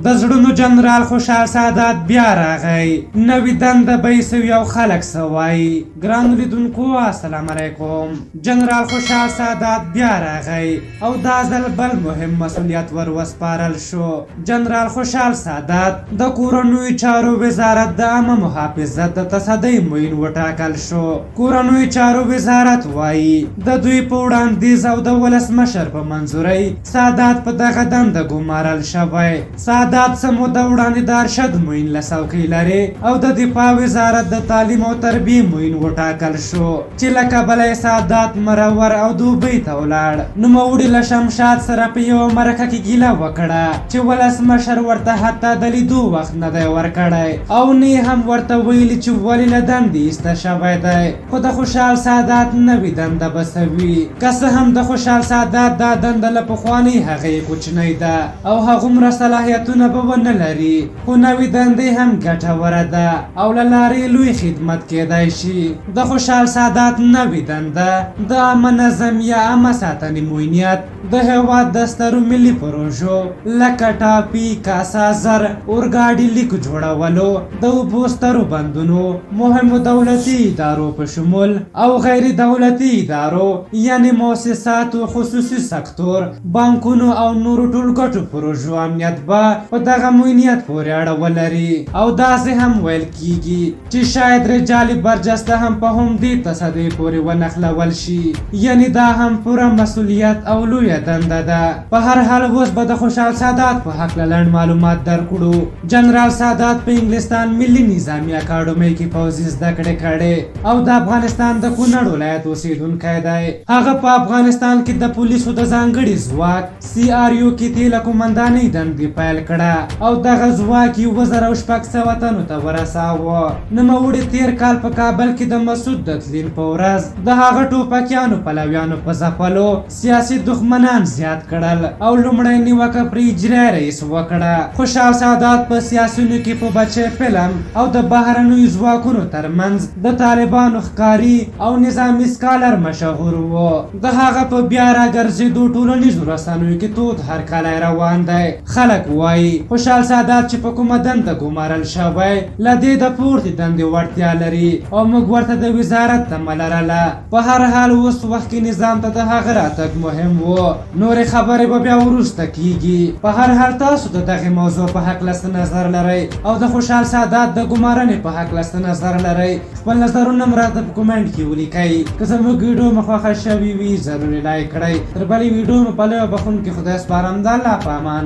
د زړونو جنرال خوشحال سادات بیا راغی، نوې دنده به یې سوي او خلک څه وایي. ګرانو لیدونکو السلام علیکم. جنرال خوشحال سادات بیا راغی او دا ځل بل مهم مسؤلیت ور وسپارل شو. جنرال خوشحال سادات د کورنیو چارو وزارت د عامه محافظت د تصدۍ معین وټاکل شو. کورنیو چارو وزارت وایي د دوی په وړاندیز او د ولسمشر په منظورۍ سادات په دغه دنده ګمارل شوی. سادات څه موده وړاندې د ارشد معین له څوکۍ لري او د دفاع وزارت د تعلیم او تربیې معین وټاکل شو چې له کبله یې سادات مرور او دوبۍ ته ولاړ. نوموړي له شمشاد سره په یوه مرکه کې ګیله وکړه چې ولسمشر ورته حتی د لیدو وخت نه دی ورکړی او نه هم ورته ویلي چې ولې له دندې ایسته شوی دی. خو د خوشحال سادات نوې دنده به څه وي. که څه هم د خوشحال سادات دا دنده له پخوانۍ هغې کوچنۍ ده او هغومره صلاحیتونه به ونه لري، خو نوې دندې هم ګټوره ده او له لارې لوی خدمت کیدای شي. د خوشحال سادات نوې دنده د عامه نظم یا عامه ساتنې معینیت د هېواد د سترو ملي پروژو لکه ټاپي، کاسا زر، اورګاډي لیک جوړولو، د اوبو سترو بندونو، مهمو دولتي ادارو په شمول او غیر دولتي ادارو یعنی مؤسساتو، خصوصي سکتور، بانکونو او نورو ټولګټو پروژو امنیت به په دغه معینیت پورې اړه ولري. او داسې هم ویل کیږي چې شاید رجال برجسته هم په همدې تصدۍ پورې ونښلول شي. یعنی دا هم پوره مسؤلیت او لویه دنده ده. په هر حال اوس به د خوشحال سادات په هکله لنډ معلومات درکړو. جنرال سادات په انګلستان ملي نظامي اکاډمۍ کې پوځي زده کړې کړې او د افغانستان د کونړ ولایت اوسیدونکی دی. هغه په افغانستان کې د پولیسو د ځانګړي ځواک CRU کې تیله قومندانۍ دندې پیل کړه او دغه ځواک یې 2600 تنو ته ورساوه. نوموړي تیر کال په کابل کې د مسعود د تلین په ورځ د هغه ټوپکیانو پلویانو په ځپلو سیاسي دښمنان زیات کړل او لومړی نیوکه پرې اجرایي رئیس وکړه. خوشحال سادات په سیاسیونو کې په بچی فلم او د بهرنیو ځواکونو ترمنځ د طالبانو ښکاري او نظامي سکالر مشهور و. د هغه په بیا راګرځېدو ټولنیزو رسنیو کې تود هرکلی روان دی. خلک وایي خوشحال سادات چې په کومه دنده ګمارل شوی له دې د پورتې دندې وړتیا لري او موږ ورته د وزارت تمه لرله. په هر حال اوس وخت کې نظام ته د هغه راتګ مهم و. نورې خبرې به بیا وروسته کیږي. په هر حال تاسو د دغې موضوع په هکله څه نظر لرئ او د خوشحال سادات د ګمارنې په هکله څه نظر لرئ؟ خپل نظرونه هم راته په کومنټ کې ولیکئ. که زموږ ویډیو مو خوښه شوې وي ضروري لایک کړئ. تر بلې ویډیو مو په لویه بخښونکي خدای سپارم. د الله په امان.